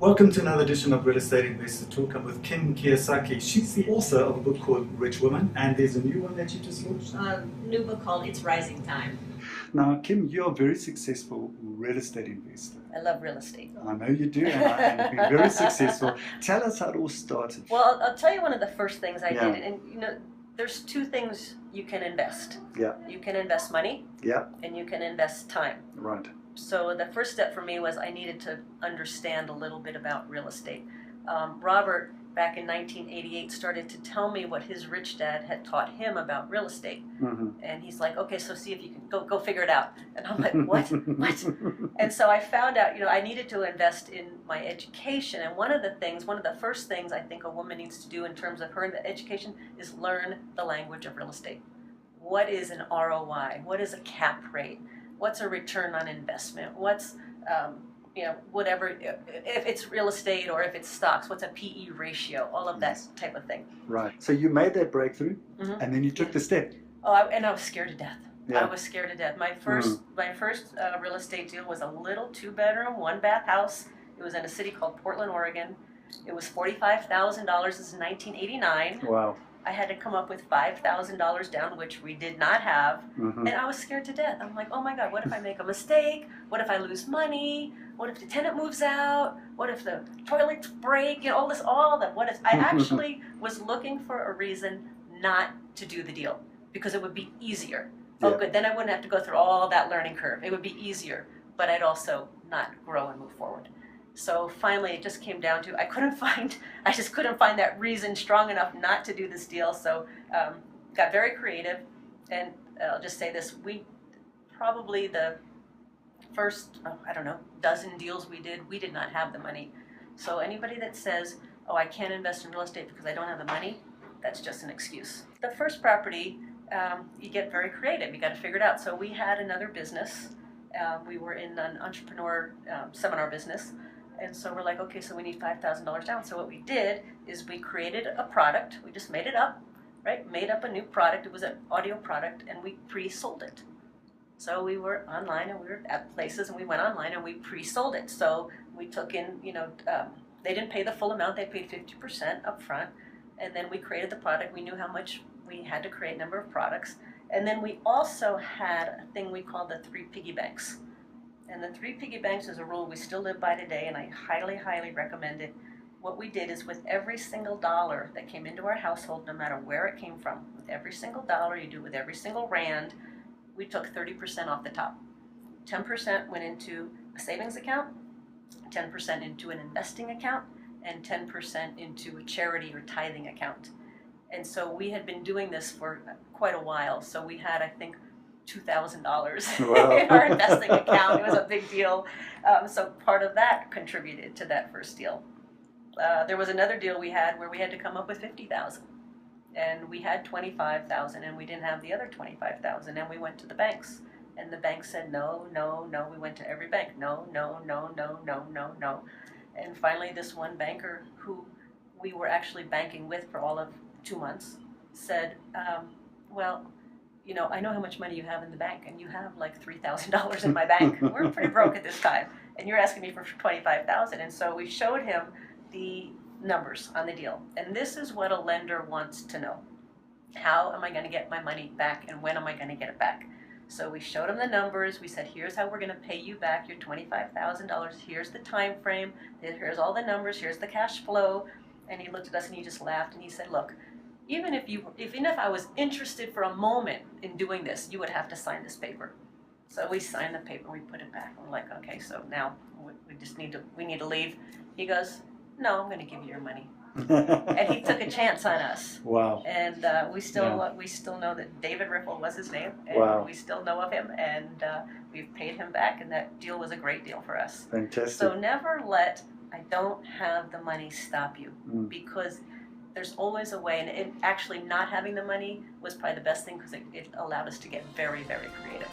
Welcome to another edition of Real Estate Investor Talk. I'm with Kim Kiyosaki. She's the author of a book called Rich Woman, and there's a new one that you just launched. New book called It's Rising Time. Now, Kim, you're a very successful real estate investor. I love real estate. I know you do, and you've been very successful. Tell us how it all started. Well, I'll tell you one of the first things I Yeah. did, and there's two things you can invest. Yeah, You can invest money, yeah, and you can invest time. right. So the first step for me was I needed to understand a little bit about real estate. Robert, back in 1988, started to tell me what his rich dad had taught him about real estate. Mm-hmm. And he's like, okay, so see if you can go figure it out. And I'm like, what? And so I found out, I needed to invest in my education. And one of the first things I think a woman needs to do in terms of her education is learn the language of real estate. What is an ROI? What is a cap rate? What's a return on investment? What's, whatever, if it's real estate or if it's stocks, what's a PE ratio? All of that type of thing. Right. So you made that breakthrough, Mm-hmm. and then you took the step. Oh, I was scared to death. Yeah. I was scared to death. My first real estate deal was a little 2-bedroom, 1-bath house. It was in a city called Portland, Oregon. It was $45,000. This is 1989. Wow. I had to come up with $5,000 down, which we did not have. Mm-hmm. And I was scared to death. I'm like, oh my God, what if I make a mistake? What if I lose money? What if the tenant moves out? What if the toilets break? What if I actually was looking for a reason not to do the deal because it would be easier. Yeah. Oh, good. Then I wouldn't have to go through all that learning curve. It would be easier, but I'd also not grow and move forward. So finally, it just came down to I just couldn't find that reason strong enough not to do this deal. So got very creative, and I'll just say this: we probably the first dozen deals we did not have the money. So anybody that says, "Oh, I can't invest in real estate because I don't have the money," that's just an excuse. The first property, you get very creative. You got to figure it out. So we had another business. We were in an entrepreneur seminar business. And so we're like, okay, so we need $5,000 down. So what we did is we created a product. We just made it up, right? Made up a new product. It was an audio product, and we pre-sold it. So we were online, and we were at places, and we went online, and we pre-sold it. So we took in, they didn't pay the full amount. They paid 50% up front. And then we created the product. We knew how much we had to create, number of products. And then we also had a thing we called the 3 piggy banks. And the 3 piggy banks is a rule we still live by today, and I highly, highly recommend it. What we did is with every single dollar that came into our household, no matter where it came from, with every single dollar, you do with every single rand, we took 30% off the top. 10% went into a savings account, 10% into an investing account, and 10% into a charity or tithing account. And so we had been doing this for quite a while. So we had, I think, $2,000 Wow. in our investing account. It was a big deal. So part of that contributed to that first deal. There was another deal we had where we had to come up with $50,000, and we had $25,000, and we didn't have the other $25,000, and we went to the banks, and the bank said no, no, no. We went to every bank, no, no, no, no, no, no, no, and finally this one banker who we were actually banking with for all of 2 months said, well, I know how much money you have in the bank, and you have like $3,000 in my bank. We're pretty broke at this time, and you're asking me for $25,000. And so we showed him the numbers on the deal. And this is what a lender wants to know. How am I going to get my money back, and when am I going to get it back? So we showed him the numbers. We said, here's how we're going to pay you back your $25,000. Here's the time frame. Here's all the numbers. Here's the cash flow. And he looked at us and he just laughed and he said, look, even if I was interested for a moment in doing this, you would have to sign this paper. So we signed the paper, we put it back. We're like, okay, so now we need to leave. He goes, no, I'm going to give you your money. And he took a chance on us. Wow. And we still know that David Riffle was his name, and Wow. we still know of him, and we've paid him back, and that deal was a great deal for us. Fantastic. So never let I don't have the money stop you, because there's always a way, and actually not having the money was probably the best thing because it allowed us to get very, very creative.